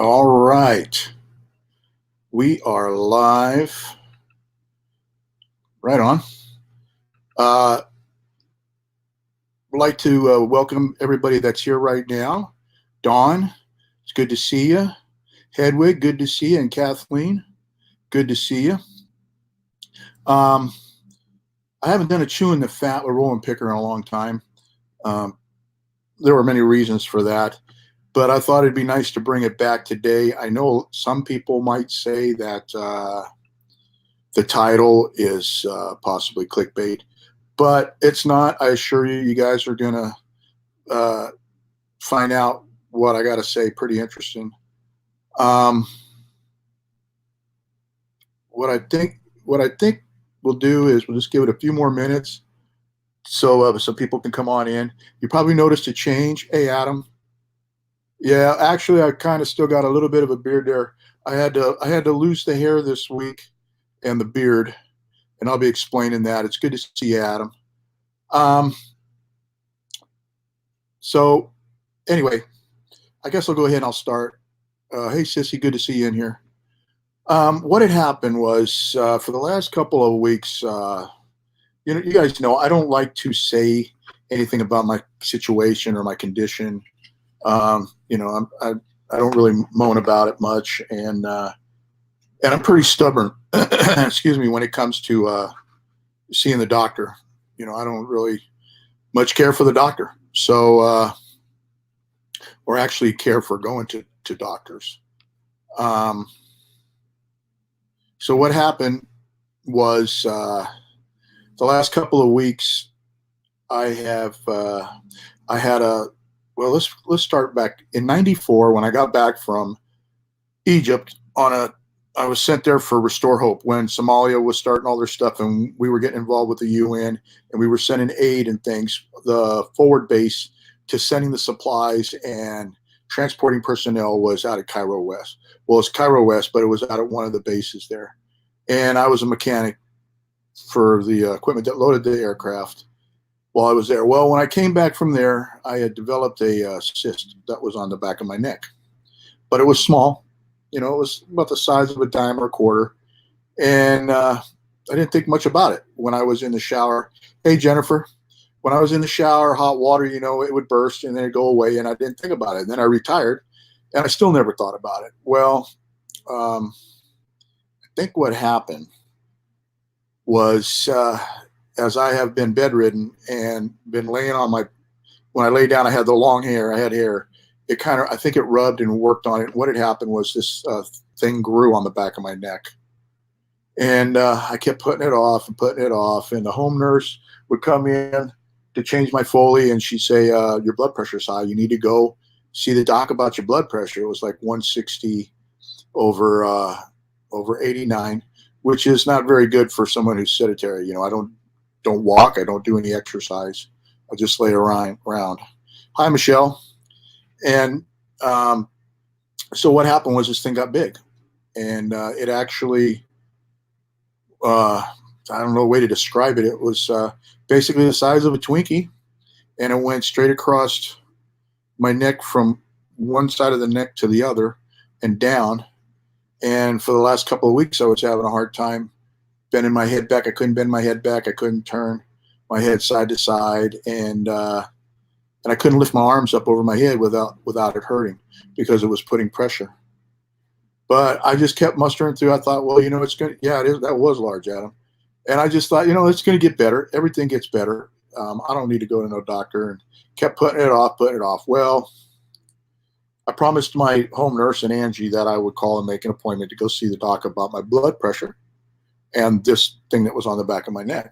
All right. We are live. Right on. I'd like to welcome everybody that's here right now. Dawn, it's good to see you. Hedwig, good to see you. And Kathleen, good to see you. Um, I haven't done a chewing the fat with Rollin Picker in a long time. Um, there were many reasons for that, but I thought it'd be nice to bring it back today. I know some people might say that the title is possibly clickbait, but it's not. I assure you, you guys are going to find out what I got to say. Pretty interesting. Um, what I think, what I think we'll do is we'll just give it a few more minutes so people can come on in. You probably noticed a change. Hey, Adam. Yeah, actually, I kind of still got a little bit of a beard there. I had to lose the hair this week and the beard, and I'll be explaining that. It's good to see you, Adam. Um, so anyway, I guess I'll go ahead and I'll start. Hey, Sissy, good to see you in here. What had happened was for the last couple of weeks, you guys know I don't like to say anything about my situation or my condition. I don't really moan about it much, and I'm pretty stubborn. Excuse me, when it comes to seeing the doctor. I don't really much care for the doctor. So, or actually care for going to doctors. Um, so what happened was the last couple of weeks, I had a, well, let's start back in '94 when I got back from Egypt I was sent there for Restore Hope when Somalia was starting all their stuff and we were getting involved with the UN and we were sending aid and things. The forward base to sending the supplies and transporting personnel was out of Cairo West. Well, it's Cairo West, but it was out at one of the bases there. And I was a mechanic for the equipment that loaded the aircraft while I was there. Well, when I came back from there, I had developed a cyst that was on the back of my neck, but it was small. It was about the size of a dime or a quarter. And I didn't think much about it when I was in the shower. Hey, Jennifer, when I was in the shower, hot water, it would burst and then it'd go away. And I didn't think about it. And then I retired and I still never thought about it. Well, I think what happened was as I have been bedridden and been laying on when I lay down, I had the long hair, I had hair. It kind of, I think it rubbed and worked on it. What had happened was this thing grew on the back of my neck. And I kept putting it off and putting it off. And the home nurse would come in to change my Foley and she'd say, your blood pressure's high. You need to go see the doc about your blood pressure. It was like 160 over 89, which is not very good for someone who's sedentary. I don't walk. I don't do any exercise. I just lay around. Hi, Michelle. And so what happened was this thing got big, and it actually, I don't know a way to describe it. It was basically the size of a Twinkie, and it went straight across my neck from one side of the neck to the other and down. And for the last couple of weeks, I was having a hard time bending my head back. I couldn't bend my head back. I couldn't turn my head side to side, and I couldn't lift my arms up over my head without it hurting because it was putting pressure. But I just kept mustering through. I thought, well, it's going to, yeah, it is. That was large, Adam. And I just thought, it's going to get better. Everything gets better. I don't need to go to no doctor, and kept putting it off. Well, I promised my home nurse and Angie that I would call and make an appointment to go see the doc about my blood pressure and this thing that was on the back of my neck.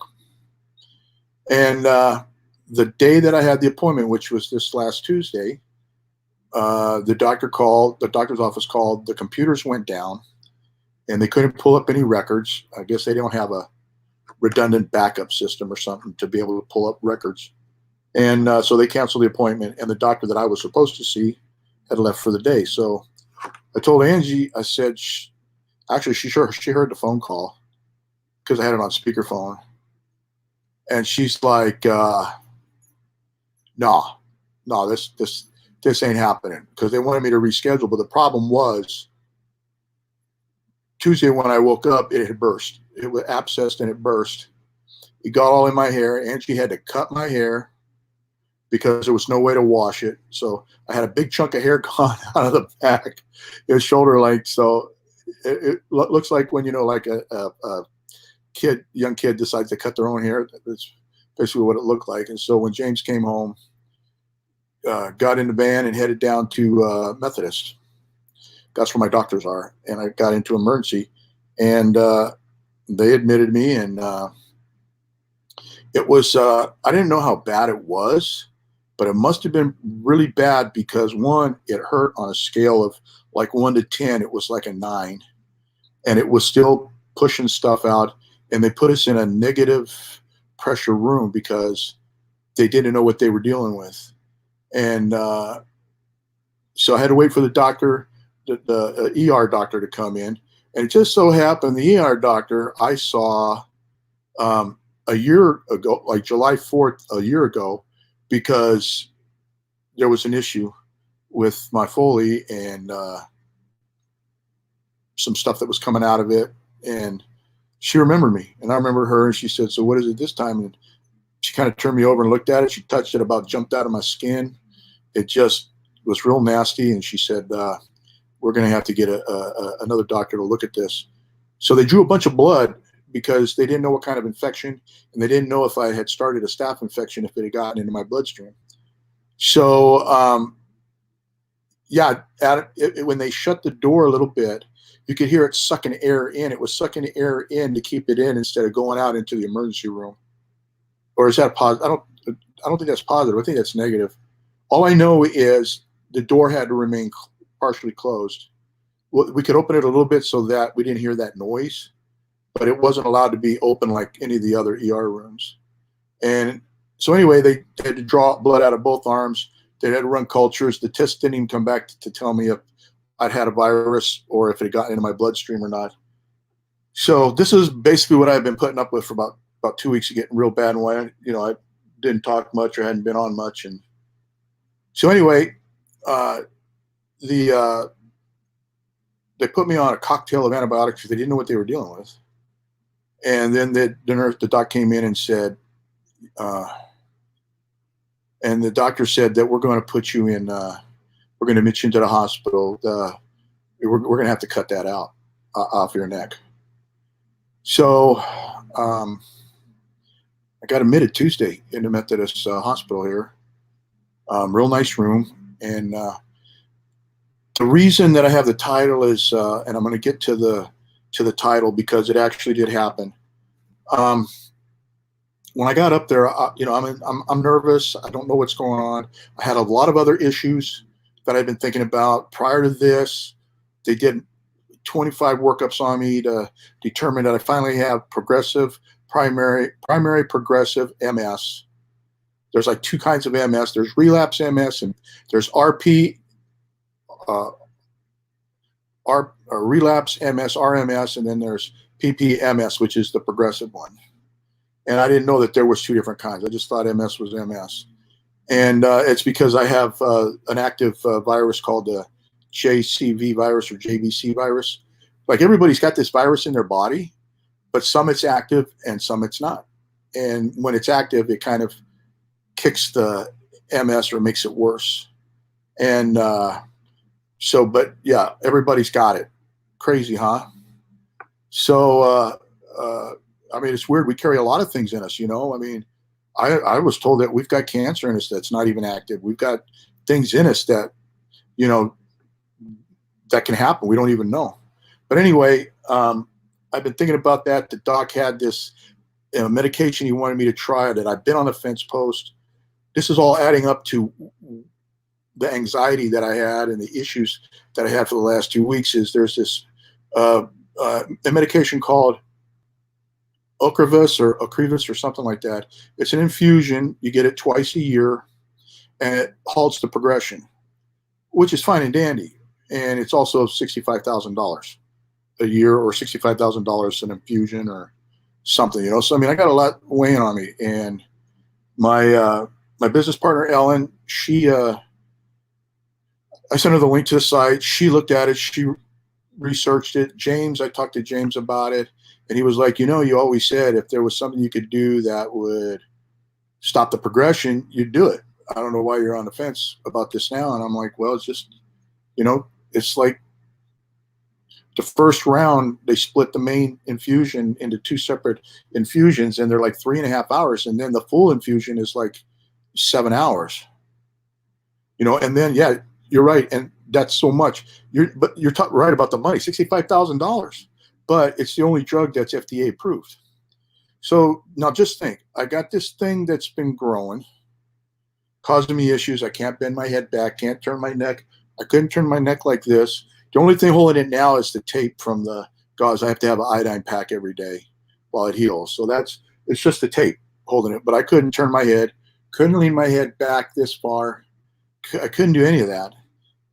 And the day that I had the appointment, which was this last Tuesday, the doctor's office called, the computers went down and they couldn't pull up any records. I guess they don't have a redundant backup system or something to be able to pull up records. And so they canceled the appointment, and the doctor that I was supposed to see had left for the day. So I told Angie, I said, actually, she heard the phone call because I had it on speakerphone. And she's like, no, this this ain't happening, because they wanted me to reschedule. But the problem was Tuesday when I woke up, it had burst. It was abscessed and it burst. It got all in my hair, and she had to cut my hair because there was no way to wash it. So I had a big chunk of hair gone out of the back. It was shoulder length. So it looks like when, like a young kid decides to cut their own hair. That's basically what it looked like. And so when James came home, got in the van and headed down to Methodist. That's where my doctors are. And I got into emergency, and they admitted me, and it was, I didn't know how bad it was, but it must have been really bad because, one, it hurt on a scale of like 1 to 10. It was like a 9, and it was still pushing stuff out. And they put us in a negative pressure room because they didn't know what they were dealing with. And so I had to wait for the doctor, the ER doctor, to come in. And it just so happened the ER doctor I saw a year ago, like July 4th, a year ago, because there was an issue with my Foley and some stuff that was coming out of it. And she remembered me, and I remember her, and she said, "So what is it this time?" And she kind of turned me over and looked at it. She touched it, about jumped out of my skin. It just was real nasty. And she said, "We're going to have to get another doctor to look at this." So they drew a bunch of blood because they didn't know what kind of infection, and they didn't know if I had started a staph infection, if it had gotten into my bloodstream. So, when they shut the door a little bit, you could hear it sucking air in. It was sucking air in to keep it in instead of going out into the emergency room. Or is that positive? I don't think that's positive. I think that's negative. All I know is the door had to remain partially closed. We could open it a little bit so that we didn't hear that noise, but it wasn't allowed to be open like any of the other ER rooms. And so anyway, they had to draw blood out of both arms. They had to run cultures. The test didn't even come back to tell me if I'd had a virus or if it had gotten into my bloodstream or not. So this is basically what I've been putting up with for about 2 weeks of getting real bad. And why, I didn't talk much or hadn't been on much. And so anyway, they put me on a cocktail of antibiotics because they didn't know what they were dealing with. And then the doc came in and said, and the doctor said that we're going to put you in, we're going to admit you into the hospital. We're going to have to cut that out off your neck. So I got admitted Tuesday in the Methodist hospital here. Real nice room. And the reason that I have the title is, and I'm going to get to the title because it actually did happen. When I got up there, I'm nervous. I don't know what's going on. I had a lot of other issues that I've been thinking about prior to this. They did 25 workups on me to determine that I finally have primary progressive MS. There's like two kinds of MS. There's relapse MS and there's relapse MS, RMS, and then there's PPMS, which is the progressive one. And I didn't know that there was two different kinds. I just thought MS was MS. And it's because I have an active virus called the JCV virus or JVC virus. Like everybody's got this virus in their body, but some it's active and some it's not. And when it's active, it kind of kicks the MS or makes it worse. And but yeah, everybody's got it. Crazy, huh? So, it's weird. We carry a lot of things in us, I was told that we've got cancer in us that's not even active. We've got things in us that, that can happen. We don't even know. But anyway, I've been thinking about that. The doc had this medication he wanted me to try that I've been on the fence post. This is all adding up to the anxiety that I had and the issues that I had for the last 2 weeks. Is there's this a medication called Ocrevus or something like that. It's an infusion. You get it twice a year, and it halts the progression, which is fine and dandy. And it's also $65,000 a year, or $65,000 an infusion or something, So I got a lot weighing on me. And my business partner Ellen, she I sent her the link to the site. She looked at it. She researched it. I talked to James about it, and he was like, you know, you always said if there was something you could do that would stop the progression, you'd do it. I don't know why you're on the fence about this now. And I'm like, well, it's just, you know, it's like the first round, they split the main infusion into 2 separate infusions, and they're like 3.5 hours. And then the full infusion is like 7 hours, you know, and then, yeah, you're right. And that's so much. But you're right about the money, $65,000, but it's the only drug that's FDA approved. So now just think, I got this thing that's been growing, causing me issues. I can't bend my head back, can't turn my neck. I couldn't turn my neck like this. The only thing holding it now is the tape from the gauze. I have to have an iodine pack every day while it heals. So it's just the tape holding it. But I couldn't turn my head, couldn't lean my head back this far. I couldn't do any of that.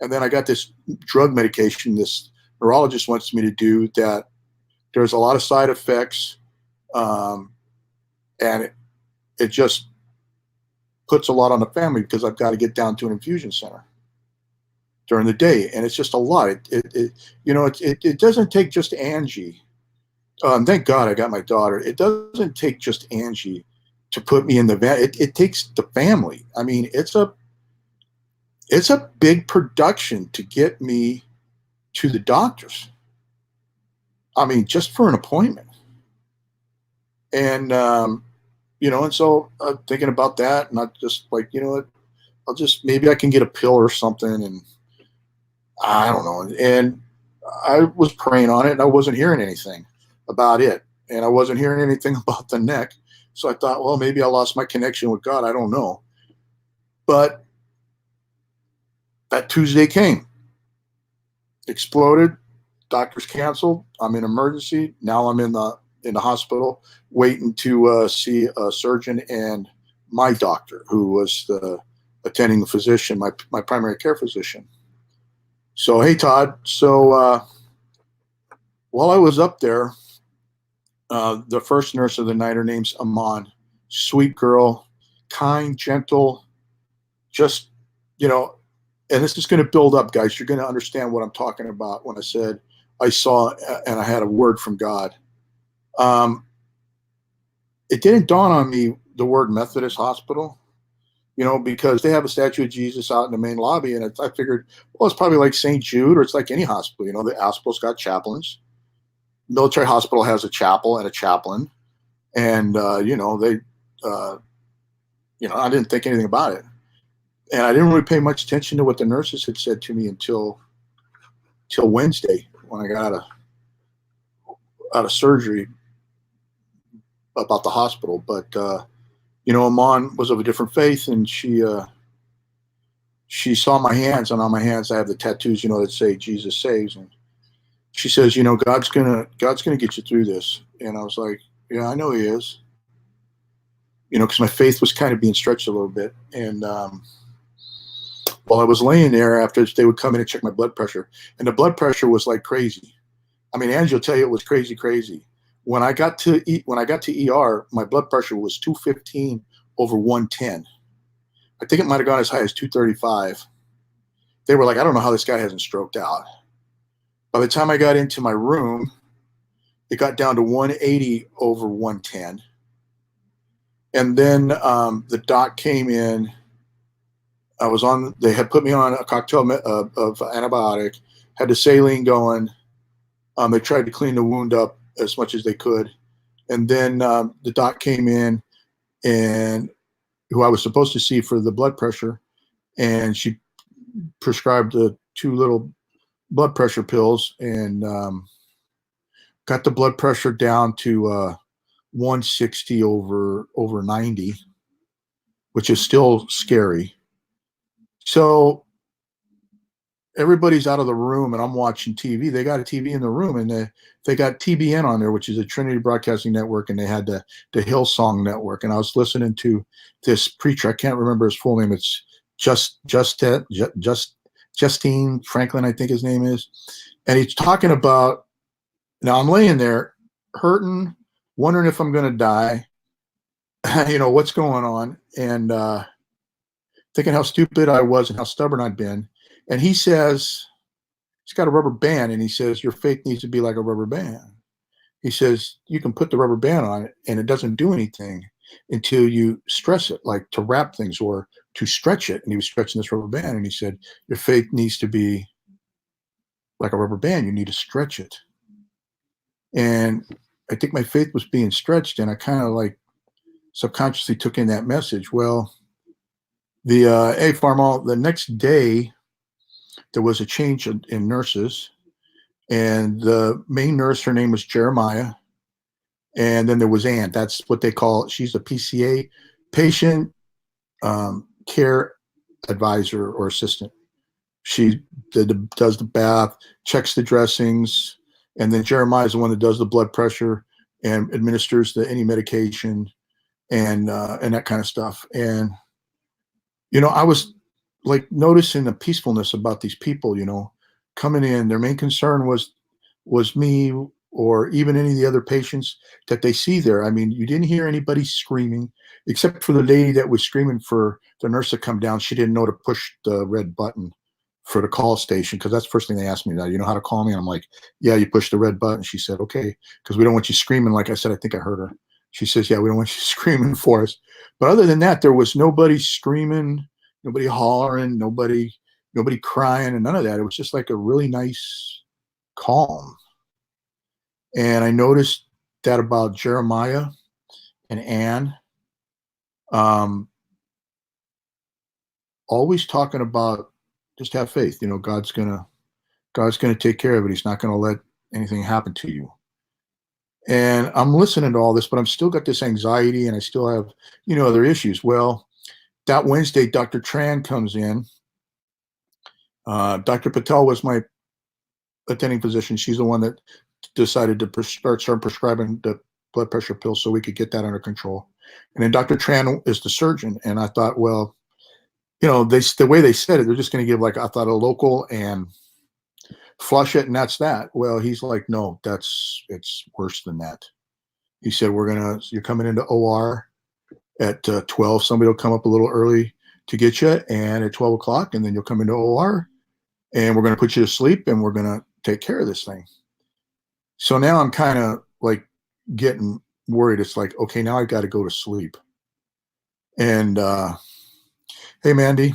And then I got this drug medication this neurologist wants me to do that there's a lot of side effects. And it just puts a lot on the family because I've got to get down to an infusion center during the day, and it's just a lot. It doesn't take just Angie. Thank God I got my daughter. It doesn't take just Angie to put me in the van. It takes the family. I mean, it's a big production to get me to the doctors. I mean, just for an appointment. And and so I'm thinking about that, and I'm just like, you know what, maybe I can get a pill or something, and I don't know. And I was praying on it, and I wasn't hearing anything about it, and I wasn't hearing anything about the neck. So I thought, well, maybe I lost my connection with God. I don't know. But that Tuesday came, exploded, doctors canceled. I'm in emergency. Now I'm in the hospital waiting to see a surgeon and my doctor, who was the attending physician, my primary care physician. So, hey, Todd. So while I was up there, the first nurse of the night, her name's Amon, sweet girl, kind, gentle, just, and this is going to build up, guys. You're going to understand what I'm talking about when I said I saw and I had a word from God. It didn't dawn on me the word Methodist hospital, because they have a statue of Jesus out in the main lobby. And I figured, well, it's probably like St. Jude, or it's like any hospital. The hospital's got chaplains. Military hospital has a chapel and a chaplain. And, I didn't think anything about it. And I didn't really pay much attention to what the nurses had said to me until Wednesday, when I got out of surgery about the hospital. But Amon was of a different faith, and she saw my hands, and on my hands I have the tattoos, that say Jesus saves. And she says, God's gonna get you through this. And I was like, yeah, I know He is. Because my faith was kind of being stretched a little bit. And while I was laying there, after they would come in and check my blood pressure, and the blood pressure was like crazy. I mean, Angie will tell you it was crazy, crazy. When I got to ER, my blood pressure was 215 over 110. I think it might have gone as high as 235. They were like, I don't know how this guy hasn't stroked out. By the time I got into my room, it got down to 180 over 110. And then the doc came in. They had put me on a cocktail of antibiotic, had the saline going. They tried to clean the wound up as much as they could. And then the doc came in, and who I was supposed to see for the blood pressure, and she prescribed the 2 little blood pressure pills, and got the blood pressure down to 160 over 90, which is still scary. So everybody's out of the room, and I'm watching TV. They got a TV in the room, and they got TBN on there, which is a Trinity Broadcasting Network, and they had the Hillsong Network. And I was listening to this preacher. I can't remember his full name. It's Justine Franklin, I think his name is. And he's talking about, now I'm laying there hurting, wondering if I'm going to die, what's going on, and thinking how stupid I was and how stubborn I'd been. And he says, he's got a rubber band, and he says, your faith needs to be like a rubber band. He says, you can put the rubber band on it, and it doesn't do anything until you stress it, like to wrap things or to stretch it. And he was stretching this rubber band, and he said, your faith needs to be like a rubber band. You need to stretch it. And I think my faith was being stretched, and I kind of like subconsciously took in that message. Well, hey, Farmal, the next day there was a change in nurses, and the main nurse, her name was Jeremiah, and then there was Ann. That's what they call it. She's a PCA, patient care advisor or assistant. She does the bath, checks the dressings, and then Jeremiah is the one that does the blood pressure and administers any medication and that kind of stuff. And I was like noticing the peacefulness about these people, coming in. Their main concern was me or even any of the other patients that they see there. I mean, you didn't hear anybody screaming except for the lady that was screaming for the nurse to come down. She didn't know to push the red button for the call station, because that's the first thing they asked me. Now, you know how to call me? And I'm like, yeah, you push the red button. She said, okay, because we don't want you screaming. Like I said, I think I heard her. She says, yeah, we don't want you screaming for us. But other than that, there was nobody screaming, nobody hollering, nobody crying, and none of that. It was just like a really nice calm. And I noticed that about Jeremiah and Ann. Always talking about just have faith. God's gonna take care of it. He's not gonna let anything happen to you. And I'm listening to all this, but I'm still got this anxiety, and I still have other issues. Well, that Wednesday, Dr. Tran comes in. Dr. Patel was my attending physician. She's the one that decided to start prescribing the blood pressure pills so we could get that under control. And then Dr. Tran is the surgeon. And I thought, well, the way they said it, they're just going to give I thought a local and flush it, and that's that. Well, he's like, no, it's worse than that. He said, you're coming into OR at 12. Somebody will come up a little early to get you, and at 12 o'clock, and then you'll come into OR, and we're going to put you to sleep, and we're going to take care of this thing. So now I'm kind of like getting worried. It's like, okay, now I got to go to sleep. And hey, Mandy.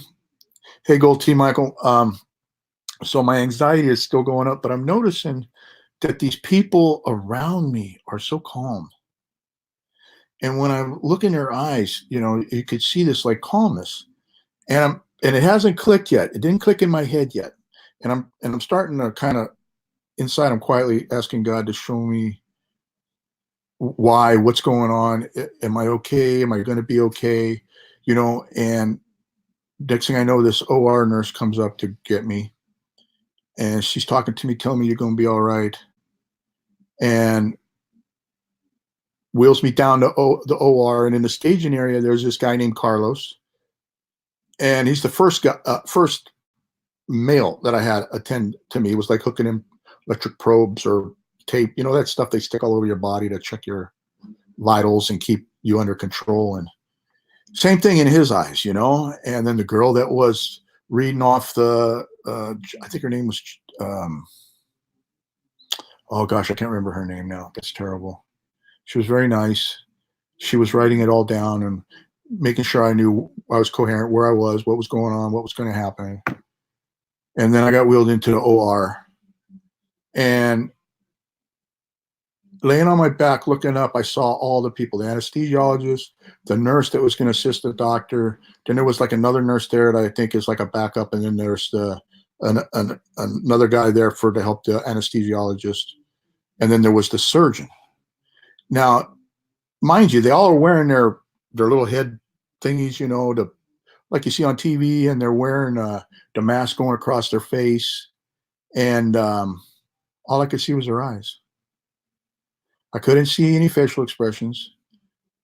Hey, Gold T. Michael. So my anxiety is still going up, but I'm noticing that these people around me are so calm. And when I look in their eyes, you could see this like calmness. And it hasn't clicked yet. It didn't click in my head yet. And I'm starting to kind of inside, I'm quietly asking God to show me what's going on. Am I okay? Am I going to be okay? And next thing I know, this OR nurse comes up to get me, and she's talking to me, telling me you're going to be all right, and wheels me down to the OR. And in the staging area, there's this guy named Carlos, and he's the first male that I had attend to me. It was like hooking in electric probes or tape, that stuff they stick all over your body to check your vitals and keep you under control. And same thing in his eyes, And then the girl that was reading off I think her name was, oh gosh, I can't remember her name now. That's terrible. She was very nice. She was writing it all down and making sure I knew I was coherent, where I was, what was going on, what was going to happen. And then I got wheeled into the OR. And laying on my back, looking up, I saw all the people, the anesthesiologist, the nurse that was going to assist the doctor. Then there was like another nurse there that I think is like a backup. And then there's another guy there to help the anesthesiologist. And then there was the surgeon. Now, mind you, they all are wearing their little head thingies, like you see on TV, and they're wearing the mask going across their face. And all I could see was their eyes. I couldn't see any facial expressions.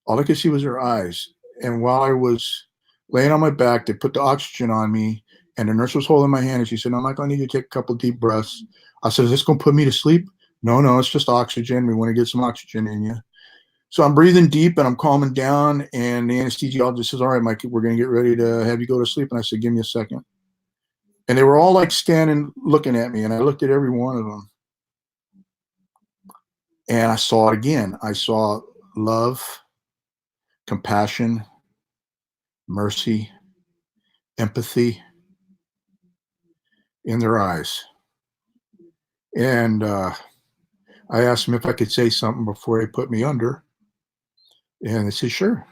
All I could see was her eyes. And while I was laying on my back, they put the oxygen on me, and the nurse was holding my hand, and she said, I'm not going to need you to take a couple deep breaths. I said, is this going to put me to sleep? No, it's just oxygen. We want to get some oxygen in you. So I'm breathing deep, and I'm calming down, and the anesthesiologist says, all right, Mike, we're going to get ready to have you go to sleep. And I said, give me a second. And they were all like standing looking at me, and I looked at every one of them, and I saw it again. I saw love, compassion, mercy, empathy in their eyes. And I asked them if I could say something before they put me under. And they said, sure.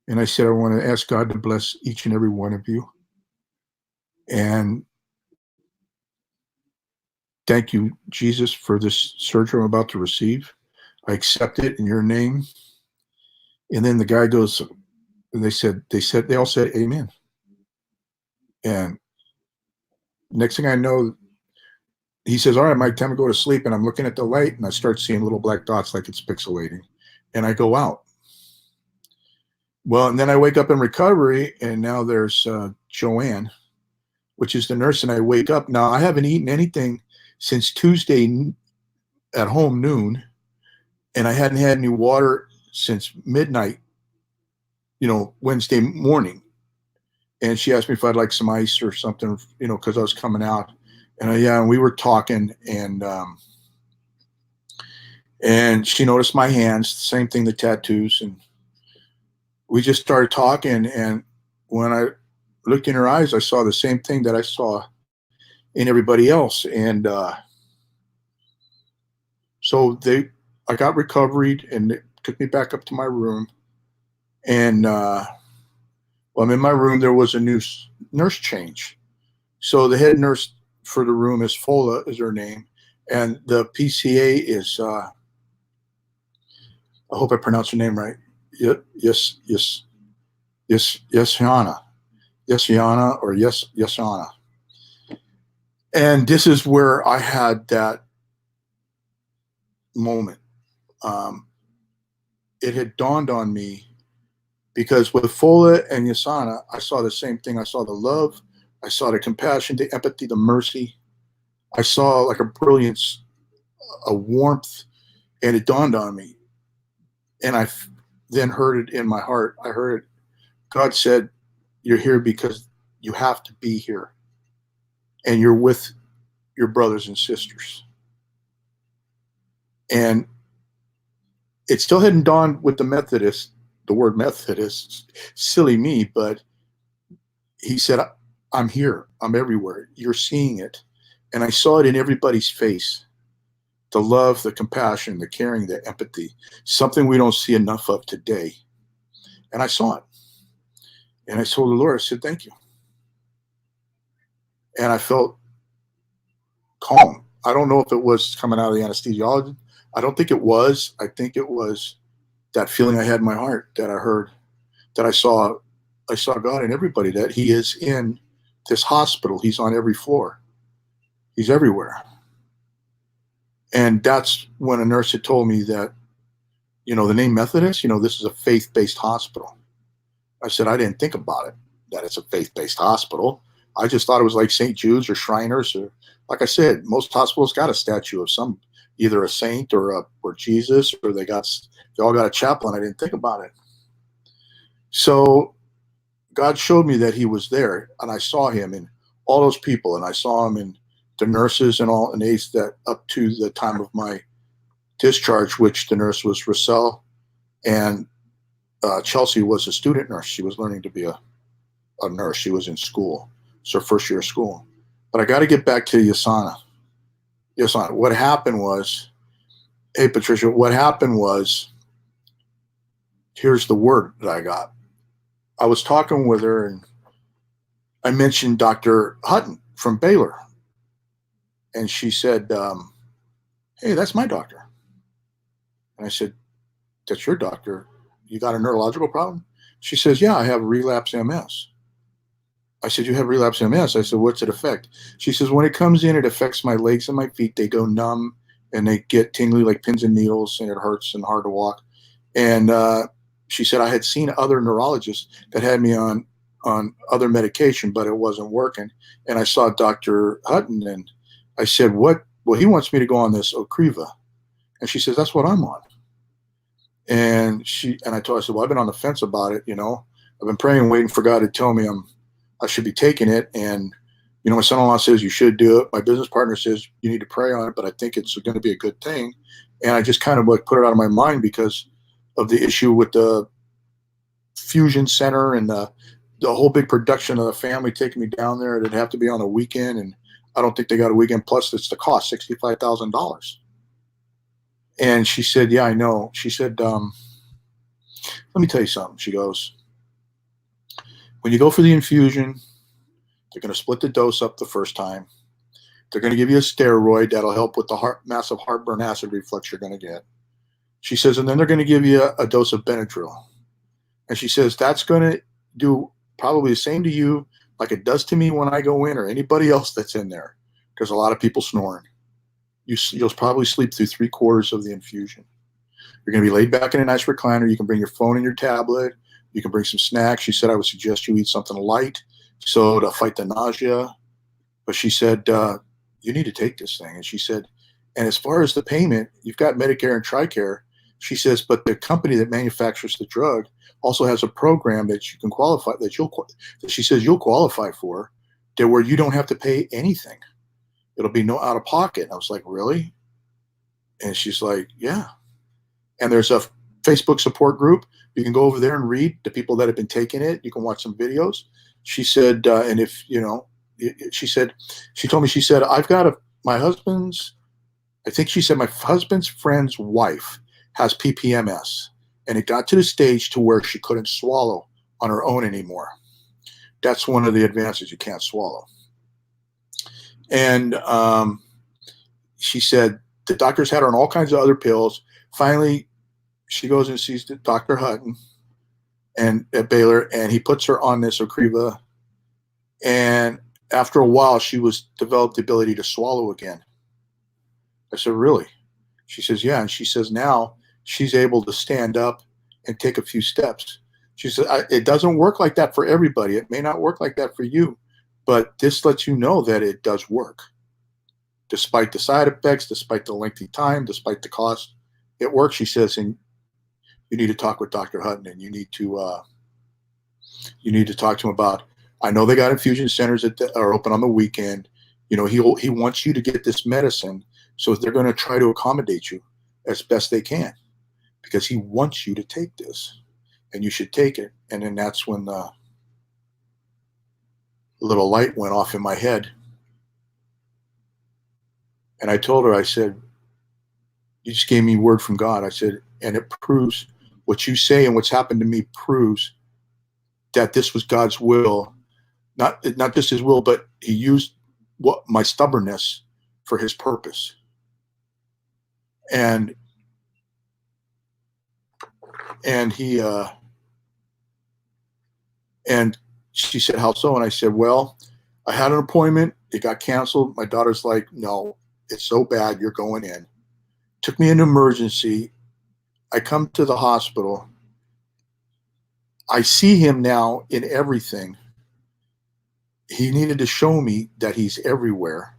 And I said, I want to ask God to bless each and every one of you. And thank you, Jesus, for this surgery I'm about to receive. I accept it in your name. And then the guy goes, and they all said, amen. And next thing I know, he says, all right, Mike, time to go to sleep. And I'm looking at the light, and I start seeing little black dots like it's pixelating. And I go out. Well, and then I wake up in recovery, and now there's Joanne, which is the nurse, and I wake up. Now, I haven't eaten anything since Tuesday at home noon, and I hadn't had any water since midnight, Wednesday morning. And she asked me if I'd like some ice or something, because I was coming out. And and we were talking, and she noticed my hands, same thing, the tattoos, and we just started talking. And when I looked in her eyes, I saw the same thing that I saw in everybody else. And so I got recovered, and they took me back up to my room. And well, I'm in my room. There was a new nurse change. So the head nurse for the room is Fola, is her name, and the PCA is I hope I pronounced her name right. Yes, Yesana, or Yesana. And this is where I had that moment. It had dawned on me, because with Fola and Yesana, I saw the same thing. I saw the love, I saw the compassion, the empathy, the mercy. I saw like a brilliance, a warmth, and it dawned on me. And I then heard it in my heart. I heard it. God said, you're here because you have to be here. And you're with your brothers and sisters. And it still hadn't dawned with the Methodist, the word Methodist, silly me, but he said, I'm here. I'm everywhere. You're seeing it. And I saw it in everybody's face. The love, the compassion, the caring, the empathy, something we don't see enough of today. And I saw it. And I told the Lord, I said, thank you. And I felt calm. I don't know if it was coming out of the anesthesiologist. I don't think it was. I think it was that feeling I had in my heart, that I heard, that I saw God in everybody, that he is in this hospital. He's on every floor. He's everywhere. And that's when a nurse had told me that, the name Methodist, this is a faith-based hospital. I said, I didn't think about it, that it's a faith-based hospital. I just thought it was like St. Jude's or Shriners, or, like I said, most hospitals got a statue of some, either a saint or Jesus, or they all got a chaplain. I didn't think about it. So God showed me that he was there, and I saw him in all those people, and I saw him in the nurses and all, and aides that up to the time of my discharge, which the nurse was Russell, and Chelsea was a student nurse. She was learning to be a nurse. She was in school. It's her first year of school. But I got to get back to Yesana. What happened was, hey, Patricia, what happened was, here's the word that I got. I was talking with her, and I mentioned Dr. Hutton from Baylor. And she said, hey, that's my doctor. And I said, that's your doctor? You got a neurological problem? She says, yeah, I have relapse MS. I said, you have relapse MS? I said, what's it affect? She says, when it comes in, it affects my legs and my feet. They go numb, and they get tingly like pins and needles, and it hurts and hard to walk. And she said, I had seen other neurologists that had me on other medication, but it wasn't working. And I saw Dr. Hutton, and I said, what? Well, he wants me to go on this Ocreva. And she says, that's what I'm on. And I told her, I said, well, I've been on the fence about it. I've been praying and waiting for God to tell me I should be taking it. And, My son-in-law says you should do it. My business partner says you need to pray on it, but I think it's going to be a good thing. And I just kind of like put it out of my mind because of the issue with the fusion center and the whole big production of the family taking me down there. It'd have to be on a weekend, and I don't think they got a weekend. Plus, it's the cost, $65,000. And she said, "Yeah, I know." She said, "Let me tell you something." She goes, "When you go for the infusion, they're going to split the dose up the first time. They're going to give you a steroid that'll help with the massive heartburn acid reflux you're going to get." She says, "And then they're going to give you a dose of Benadryl." And she says, "That's going to do probably the same to you like it does to me when I go in or anybody else that's in there. There's a lot of people snoring. You'll probably sleep through 3/4 of the infusion. You're going to be laid back in a nice recliner. You can bring your phone and your tablet. You can bring some snacks." She said, "I would suggest you eat something light so to fight the nausea." But she said, "You need to take this thing." And she said, "And as far as the payment, you've got Medicare and TRICARE." She says, "But the company that manufactures the drug also has a program that you can qualify, that she says you'll qualify for, that where you don't have to pay anything. It'll be no out of pocket." And I was like, "Really?" And she's like, "Yeah." And there's a Facebook support group. You can go over there and read the people that have been taking it. You can watch some videos. She said, and if, she told me, she said, "I've got my husband's, I think she said my husband's friend's wife has PPMS. And it got to the stage to where she couldn't swallow on her own anymore. That's one of the advances. You can't swallow." And she said the doctors had her on all kinds of other pills. Finally, she goes and sees Dr. Hutton and at Baylor, and he puts her on this Ocreva. And after a while, she developed the ability to swallow again. I said, "Really?" She says, "Yeah." And she says now she's able to stand up and take a few steps. She said, "It doesn't work like that for everybody. It may not work like that for you, but this lets you know that it does work. Despite the side effects, despite the lengthy time, despite the cost, it works." She says, "And you need to talk with Dr. Hutton, and you need to talk to him about. I know they got infusion centers that are open on the weekend. He wants you to get this medicine, so they're going to try to accommodate you as best they can, because he wants you to take this, and you should take it." And then that's when the little light went off in my head. And I told her, I said, "You just gave me word from God." I said, "And it proves what you say, and what's happened to me proves that this was God's will, not just his will, but he used my stubbornness for his purpose." And he and she said, "How so?" And I said, "Well, I had an appointment. It got canceled. My daughter's like, 'No, it's so bad. You're going in.' Took me into emergency. I come to the hospital. I see him now in everything. He needed to show me that he's everywhere,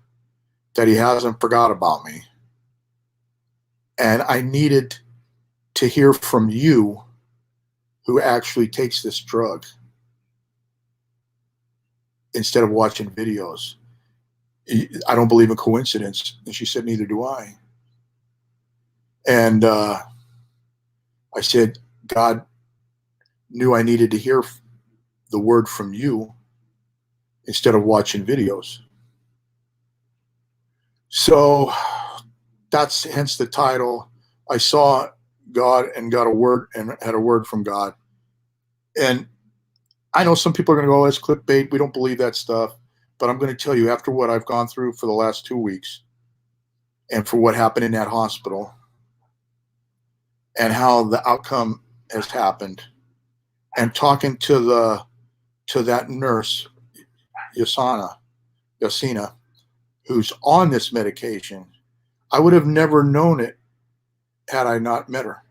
that he hasn't forgot about me. And I needed to hear from you, who actually takes this drug, instead of watching videos. I don't believe in coincidence." And she said, "Neither do I." And I said, "God knew I needed to hear the word from you instead of watching videos." So that's hence the title. I saw God and got a word and had a word from God. And I know some people are going to go, "It's clickbait. We don't believe that stuff." But I'm going to tell you, after what I've gone through for the last 2 weeks, and for what happened in that hospital, and how the outcome has happened, and talking to that nurse, Yasina, who's on this medication, I would have never known it had I not met her.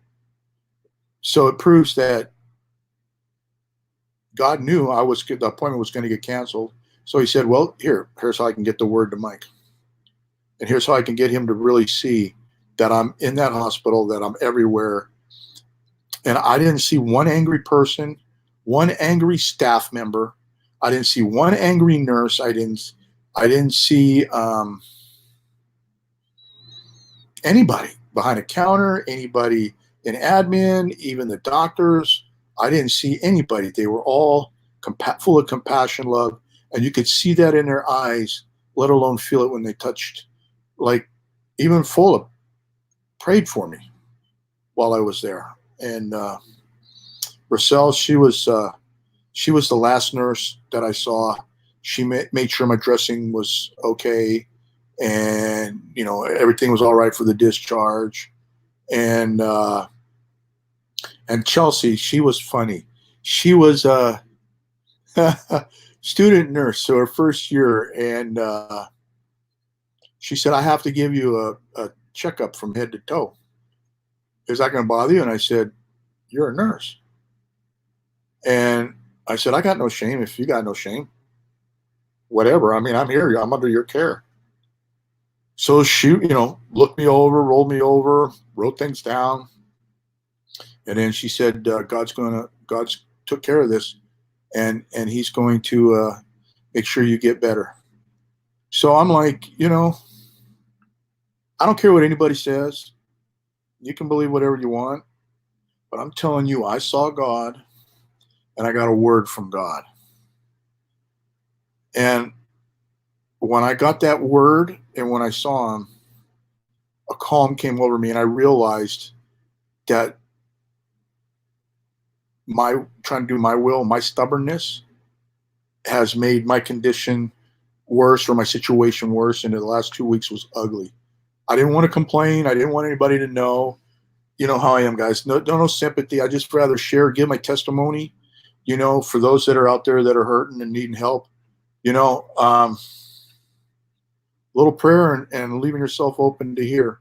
So it proves that God knew the appointment was going to get canceled. So he said, "Well, here's how I can get the word to Mike. And here's how I can get him to really see that I'm in that hospital, that I'm everywhere." And I didn't see one angry person, one angry staff member. I didn't see one angry nurse. I I didn't see anybody behind a counter, anybody in admin, even the doctors. I didn't see anybody. They were all full of compassion, love, and you could see that in their eyes, let alone feel it when they touched, like even full of prayed for me while I was there. And Rochelle, she was the last nurse that I saw. She made sure my dressing was okay, and everything was all right for the discharge. And Chelsea, she was funny. She was a student nurse, so her first year, and she said, "I have to give you a checkup from head to toe. Is that going to bother you?" And I said, "You're a nurse." And I said, "I got no shame. If you got no shame, whatever. I mean, I'm here. I'm under your care." So she, looked me over, rolled me over, wrote things down, and then she said, God's took care of this, and He's going to make sure you get better." So I'm like, I don't care what anybody says. You can believe whatever you want, but I'm telling you, I saw God, and I got a word from God. And when I got that word, and when I saw Him, a calm came over me, and I realized that my trying to do my will, my stubbornness, has made my condition worse, or my situation worse. And the last 2 weeks was ugly. I didn't want to complain. I didn't want anybody to know. You know how I am, guys. No sympathy. I just rather share, give my testimony, for those that are out there that are hurting and needing help. Little prayer and leaving yourself open to hear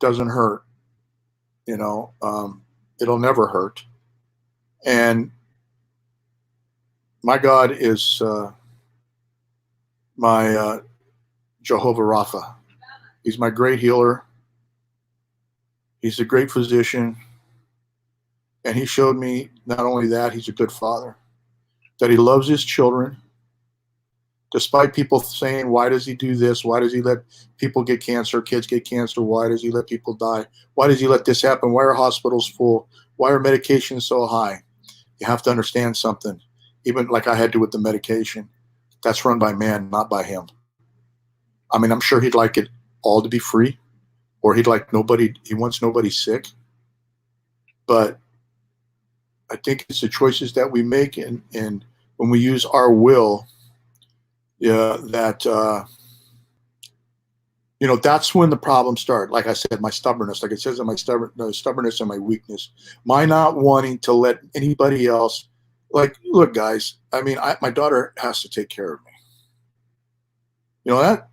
doesn't hurt. It'll never hurt. And my God is my Jehovah Rapha. He's my great healer. He's a great physician. And He showed me not only that, He's a good father, that He loves His children. Despite people saying, why does He do this? Why does He let people get cancer, kids get cancer? Why does He let people die? Why does He let this happen? Why are hospitals full? Why are medications so high? You have to understand something. Even like I had to with the medication, that's run by man, not by Him. I mean, I'm sure He'd like it all to be free, or He wants nobody sick. But I think it's the choices that we make, and when we use our will, that's when the problems start. Like I said, my stubbornness, like it says in my stubbornness and my weakness, my not wanting to let anybody else, like, look, guys, I mean, my daughter has to take care of me. That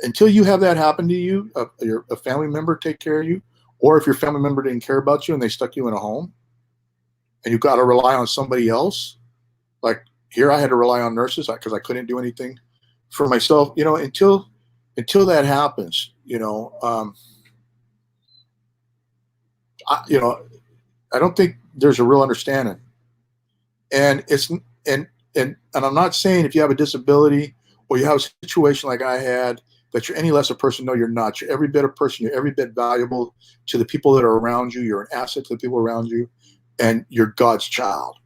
until you have that happen to you, a family member take care of you, or if your family member didn't care about you and they stuck you in a home and you got to rely on somebody else. Like here, I had to rely on nurses because I couldn't do anything for myself, until that happens, I don't think there's a real understanding. And and I'm not saying if you have a disability or you have a situation like I had that you're any less a person. No, you're not. You're every bit a person. You're every bit valuable to the people that are around you. You're an asset to the people around you, and you're God's child.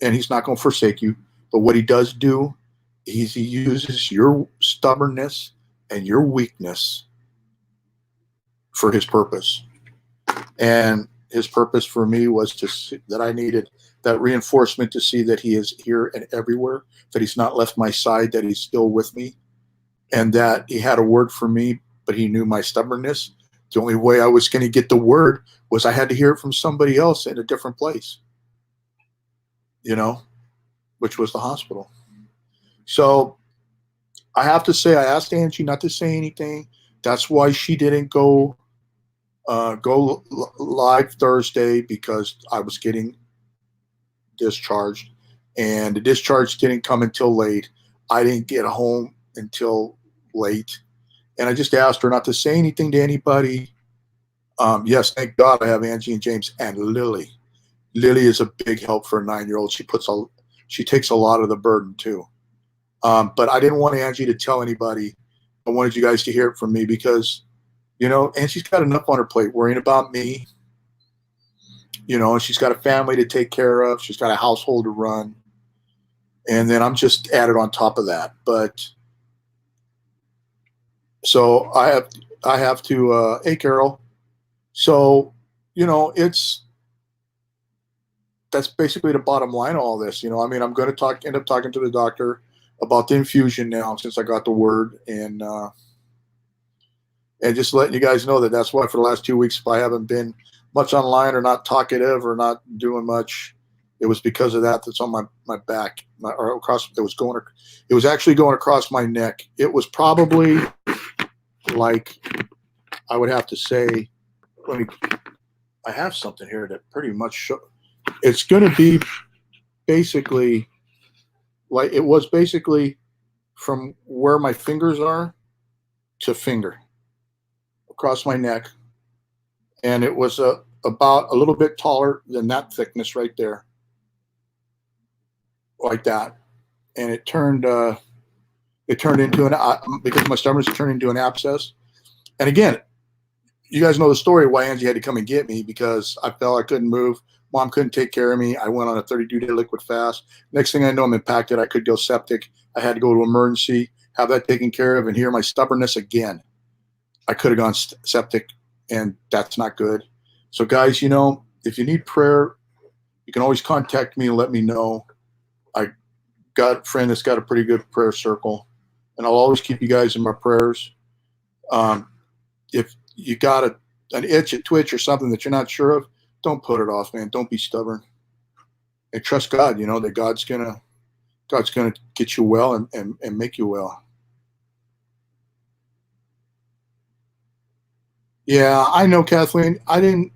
And He's not going to forsake you. But what He does do is He uses your stubbornness and your weakness for His purpose. And His purpose for me was that I needed that reinforcement to see that He is here and everywhere, that He's not left my side, that He's still with me, and that He had a word for me, but He knew my stubbornness. The only way I was going to get the word was I had to hear it from somebody else in a different place, which was the hospital. So I have to say, I asked Angie not to say anything. That's why she didn't go live Thursday, because I was getting discharged, and the discharge didn't come until late. I didn't get home until late, and I just asked her not to say anything to anybody. Yes, thank God I have Angie and James and Lily. Lily is a big help for a 9-year-old. She takes a lot of the burden too. But I didn't want Angie to tell anybody. I wanted you guys to hear it from me because, you know, Angie's got enough on her plate worrying about me, you know, and she's got a family to take care of. She's got a household to run. And then I'm just added on top of that. But so I have to, hey, Carol. So, you know, that's basically the bottom line of all this. You know, I mean, I'm going to end up talking to the doctor about the infusion now since I got the word, and just letting you guys know that that's why for the last 2 weeks, if I haven't been much online or not talkative or not doing much, it was because of that. That's on my back, or across. It was actually going across my neck. It was probably like, I would have to say, I have something here that pretty much it's going to be basically like it was basically from where my fingers are to finger across my neck, and it was about a little bit taller than that thickness right there, like that, and it turned into because my stomach turned into an abscess. And again, you guys know the story why Angie had to come and get me, because I felt I couldn't move. Mom couldn't take care of me. I went on a 32-day liquid fast. Next thing I know, I'm impacted. I could go septic. I had to go to emergency, have that taken care of, and here my stubbornness again. I could have gone septic, and that's not good. So guys, you know, if you need prayer, you can always contact me and let me know. I got a friend that's got a pretty good prayer circle, and I'll always keep you guys in my prayers. If you got an itch, a twitch, or something that you're not sure of, don't put it off, man. Don't be stubborn, and trust God. You know that God's gonna get you well and make you well. Yeah, I know, Kathleen. I didn't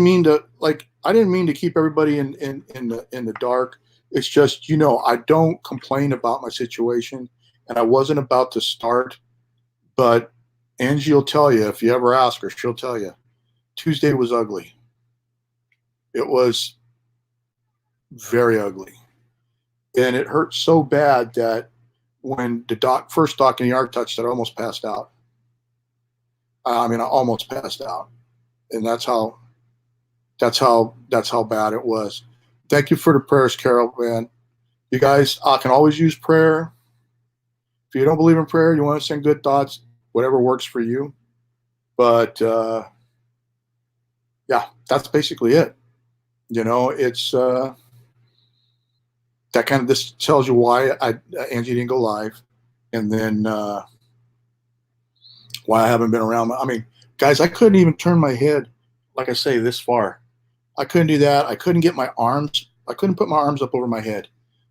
mean to keep everybody in the dark. It's just, you know, I don't complain about my situation, and I wasn't about to start, but Angie will tell you, if you ever ask her, she'll tell you Tuesday was ugly. It was very ugly, and it hurt so bad that when the first doc in the ER touched it, I almost passed out. I mean, I almost passed out, and that's how bad it was. Thank you for the prayers, Carol, man. You guys can always use prayer. If you don't believe in prayer, you want to send good thoughts, whatever works for you. But yeah, that's basically it. You know, it's that kind of, this tells you why Angie didn't go live, and then why I haven't been around. I mean, guys, I couldn't even turn my head, like I say, this far. I couldn't do that. I couldn't get my arms. I couldn't put my arms up over my head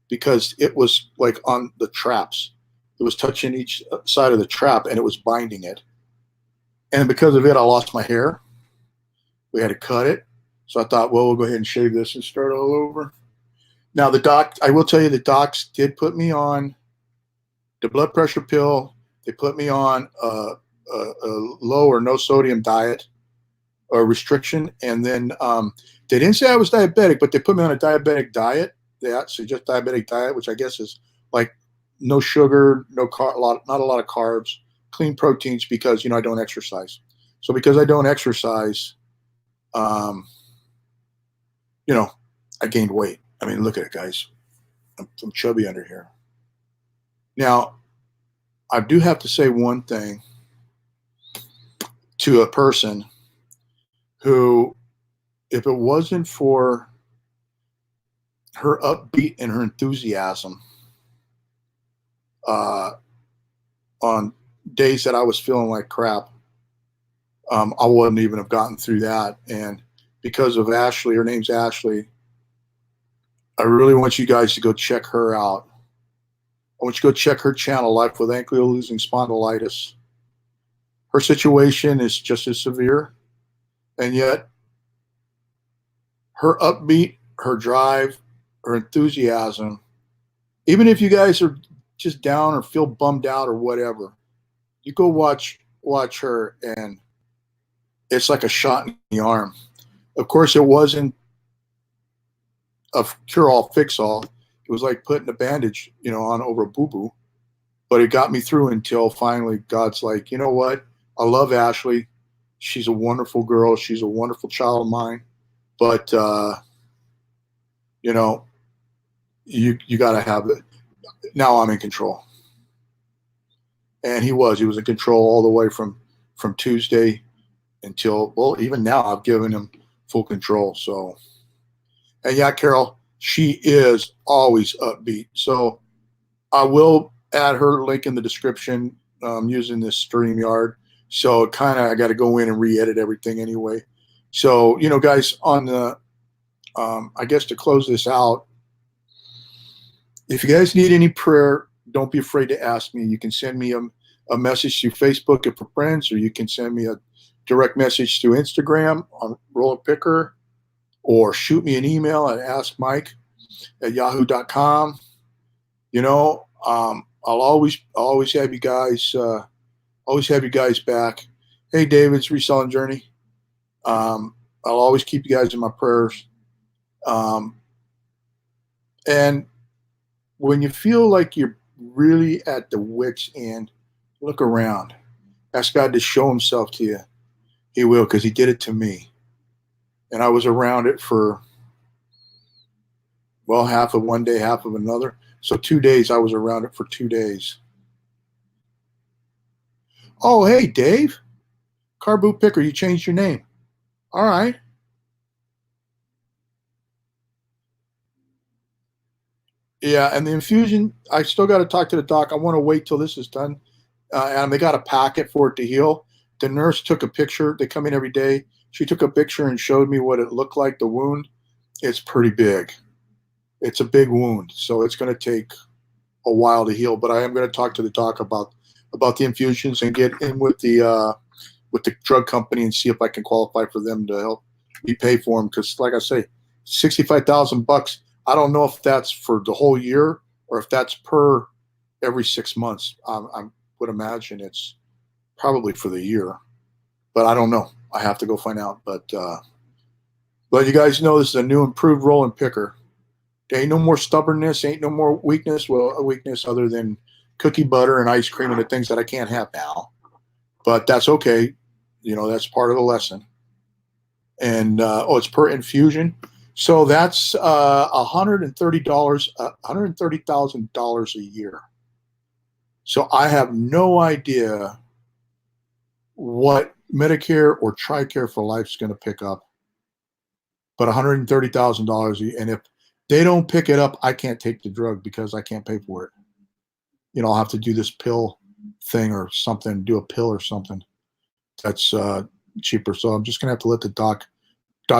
because it was like on the traps. It was touching each side of the trap, and it was binding it. And because of it, I lost my hair. We had to cut it. So I thought, well, we'll go ahead and shave this and start all over. Now, I will tell you, the docs did put me on the blood pressure pill. They put me on a low or no sodium diet or restriction. And then they didn't say I was diabetic, but they put me on a diabetic diet. Yeah, so just diabetic diet, which I guess is like no sugar, not a lot of carbs, clean proteins, because, you know, I don't exercise. So because I don't exercise, you know, I gained weight. I mean, look at it, guys. I'm chubby under here. Now, I do have to say one thing to a person who, if it wasn't for her upbeat and her enthusiasm on days that I was feeling like crap, I wouldn't even have gotten through that. And because of Ashley, her name's Ashley, I really want you guys to go check her out. I want you to go check her channel, Life with Ankylosing Spondylitis. Her situation is just as severe, and yet her upbeat, her drive, her enthusiasm, even if you guys are just down or feel bummed out or whatever, you go watch her, and it's like a shot in the arm. Of course, it wasn't a cure-all, fix-all. It was like putting a bandage, on over a boo-boo. But it got me through until finally God's like, you know what? I love Ashley. She's a wonderful girl. She's a wonderful child of mine. But you know, you got to have it. Now I'm in control. And he was in control all the way from Tuesday until, well, even now I've given him full control. So, and yeah, Carol, she is always upbeat. So I will add her link in the description using this StreamYard. So I got to go in and re-edit everything anyway. So, guys, on the, I guess to close this out, if you guys need any prayer, don't be afraid to ask me. You can send me a message through Facebook if we're friends, or you can send me a direct message through Instagram on Rollin Picker, or shoot me an email at askmike@yahoo.com. I'll always have you guys, back. Hey, David's Reselling Journey. I'll always keep you guys in my prayers. And when you feel like you're really at the wit's end, look around. Ask God to show himself to you. He will, because he did it to me. And I was around it for, well, half of one day, half of another. So 2 days, I was around it for 2 days. Oh, hey, Dave. Car Boot Picker, you changed your name. All right. Yeah, and the infusion, I still got to talk to the doc. I want to wait till this is done. And they got a packet for it to heal. The nurse took a picture. They come in every day. She took a picture and showed me what it looked like, the wound. It's pretty big. It's a big wound, so it's going to take a while to heal. But I am going to talk to the doc about the infusions and get in with the drug company and see if I can qualify for them to help me pay for them. Because, like I say, $65,000. I don't know if that's for the whole year or if that's per every 6 months. I would imagine it's probably for the year, but I don't know. I have to go find out. But you guys know this is a new improved Rollin Picker. There ain't no more stubbornness. Ain't no more weakness. Well, a weakness other than cookie butter and ice cream and the things that I can't have now. But that's okay. That's part of the lesson. And it's per infusion. So that's $130, $130,000 a year. So I have no idea what Medicare or TRICARE for Life is going to pick up, but $130,000 a year. And if they don't pick it up, I can't take the drug because I can't pay for it. I'll have to do this pill thing or something, do a pill or something that's cheaper. So I'm just going to have to let the doc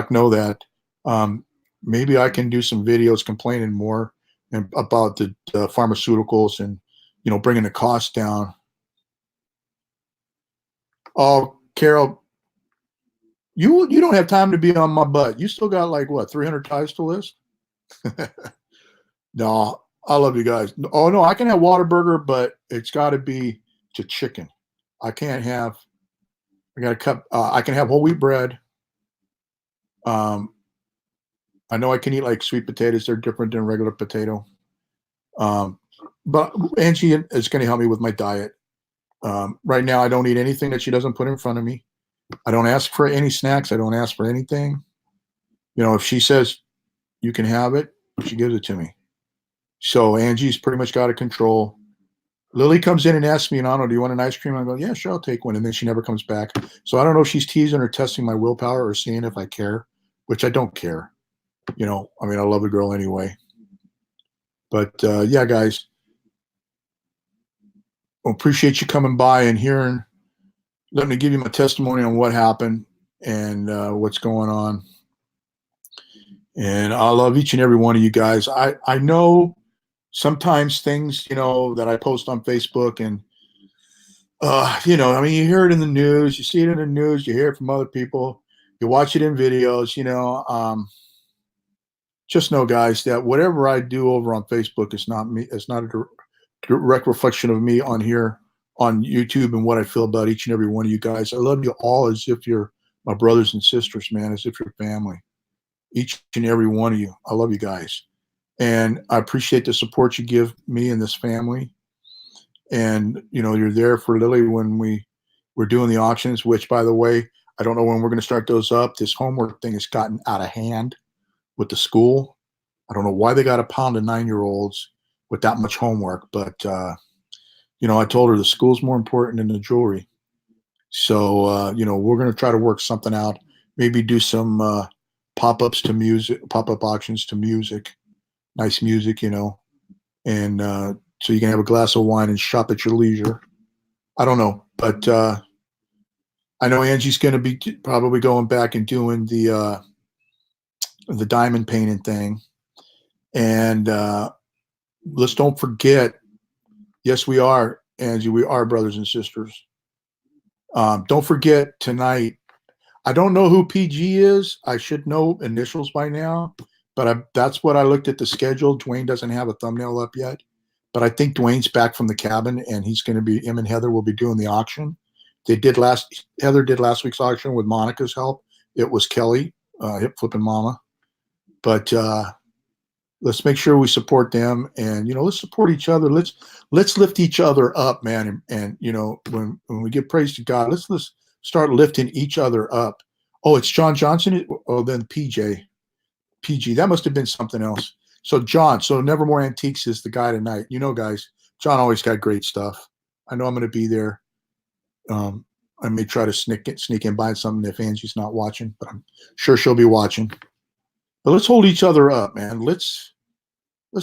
know that. Maybe I can do some videos complaining more about the pharmaceuticals and, bringing the cost down. Oh, Carol, you don't have time to be on my butt. You still got like what, 300 ties to list? No, I love you guys. Oh no, I can have Whataburger, but it's got to be to chicken. I can't have. I got to cut. I can have whole wheat bread. I know I can eat like sweet potatoes. They're different than regular potato. But Angie is going to help me with my diet. Right now, I don't eat anything that she doesn't put in front of me. I don't ask for any snacks. I don't ask for anything. If she says you can have it, she gives it to me. So Angie's pretty much got it control. Lily comes in and asks me, Nano, do you want an ice cream? I go, yeah, sure, I'll take one. And then she never comes back. So I don't know if she's teasing or testing my willpower or seeing if I care, which I don't care. I love the girl anyway. But yeah, guys, I appreciate you coming by and let me give you my testimony on what happened and what's going on. And I love each and every one of you guys. I know sometimes things, that I post on Facebook and, you hear it in the news, you see it in the news, you hear it from other people, you watch it in videos, just know, guys, that whatever I do over on Facebook is not me. It's not a direct reflection of me on here on YouTube and what I feel about each and every one of you guys. I love you all as if you're my brothers and sisters, man, as if you're family. Each and every one of you. I love you guys. And I appreciate the support you give me and this family. And, you're there for Lily when we're doing the auctions, which, by the way, I don't know when we're going to start those up. This homework thing has gotten out of hand with the school. I don't know why they got to pound a 9-year-olds with that much homework, but, I told her the school's more important than the jewelry. So, we're going to try to work something out, maybe do some pop-ups to music, pop-up auctions to music, nice music, and so you can have a glass of wine and shop at your leisure. I don't know, but I know Angie's going to be probably going back and doing the diamond painting thing. And let's don't forget, yes, we are, Angie, we are brothers and sisters. Don't forget tonight. I don't know who PG is. I should know initials by now, but that's what I looked at the schedule. Dwayne doesn't have a thumbnail up yet, but I think Dwayne's back from the cabin, and him and Heather will be doing the auction. Heather did last week's auction with Monica's help. It was Kelly, hip flipping mama. But let's make sure we support them, and let's support each other. Let's lift each other up, man. And when we give praise to God, let's start lifting each other up. Oh, it's John Johnson. Oh, then PG. That must have been something else. So John, so Nevermore Antiques is the guy tonight. Guys, John always got great stuff. I know I'm going to be there. I may try to sneak in buy something if Angie's not watching, but I'm sure she'll be watching. But let's hold each other up, man. Let's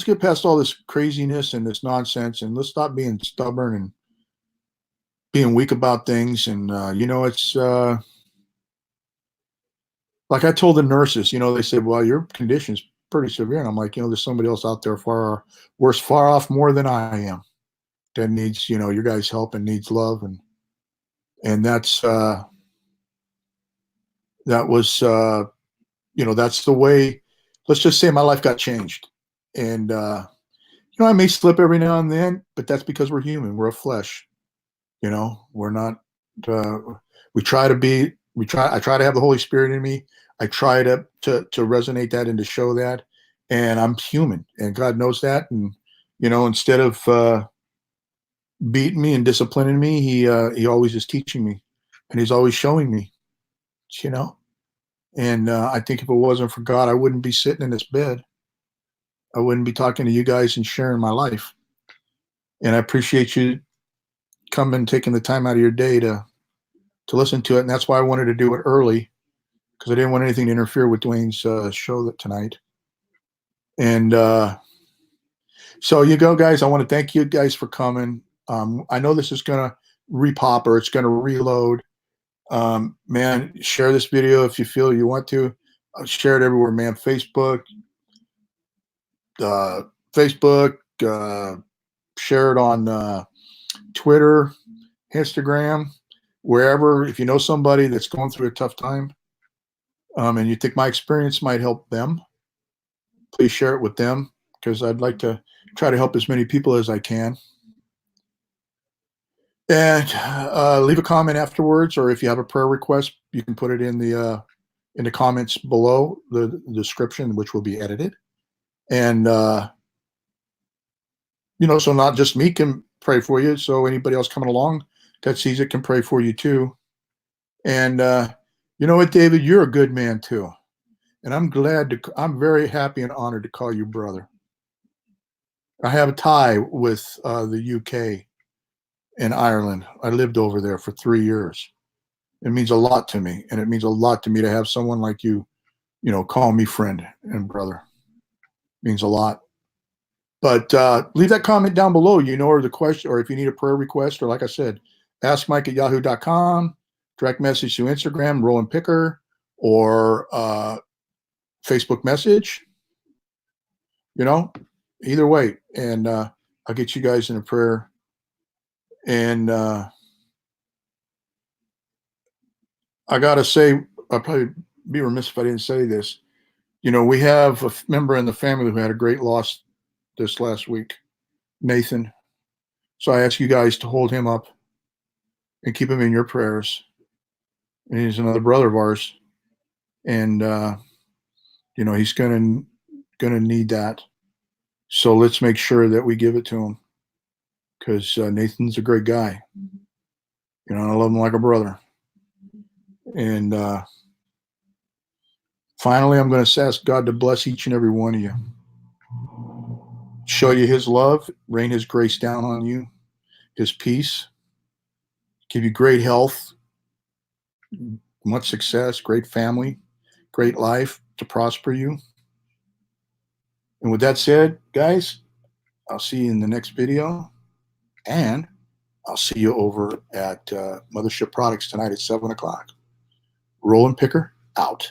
get past all this craziness and this nonsense, and let's stop being stubborn and being weak about things. And it's like I told the nurses. They said, "Well, your condition's pretty severe," and I'm like, there's somebody else out there far off more than I am that needs your guys' help and needs love, and that's that was that's the way. Let's just say my life got changed, and I may slip every now and then, but that's because we're human. We're a flesh. We're not. We try to be. I try to have the Holy Spirit in me. I try to resonate that and to show that, and I'm human, and God knows that. And instead of beating me and disciplining me, he always is teaching me, and he's always showing me. And I think if it wasn't for God, I wouldn't be sitting in this bed. I wouldn't be talking to you guys and sharing my life. And I appreciate you coming, taking the time out of your day to listen to it. And that's why I wanted to do it early, because I didn't want anything to interfere with Dwayne's show tonight. And so you go, guys. I want to thank you guys for coming. I know this is going to repop or it's going to reload. Man, share this video if you feel you want to. Share it everywhere, man. Facebook, share it on Twitter, Instagram, wherever. If you know somebody that's going through a tough time, and you think my experience might help them, please share it with them, because I'd like to try to help as many people as I can. And leave a comment afterwards, or if you have a prayer request, you can put it in the comments below the description, which will be edited. And so not just me can pray for you, so anybody else coming along that sees it can pray for you too. And you know what, David, you're a good man too, and I'm very happy and honored to call you brother. I have a tie with the UK and Ireland. I lived over there for 3 years. It means a lot to me, and it means a lot to me to have someone like you, call me friend and brother. It means a lot. But leave that comment down below, or the question, or if you need a prayer request, or like I said, ask Mike at yahoo.com, direct message to Instagram, Rollin Picker, or Facebook message, either way. And I'll get you guys in a prayer. And I got to say, I'll probably be remiss if I didn't say this. We have a member in the family who had a great loss this last week, Nathan. So I ask you guys to hold him up and keep him in your prayers. And he's another brother of ours. And, he's going to need that. So let's make sure that we give it to him, because Nathan's a great guy. You know, I love him like a brother. And finally, I'm going to ask God to bless each and every one of you, show you his love, rain his grace down on you, his peace, give you great health, much success, great family, great life to prosper you. And with that said, guys, I'll see you in the next video, and I'll see you over at Mothership Products tonight at 7 o'clock. Rollin Picker out.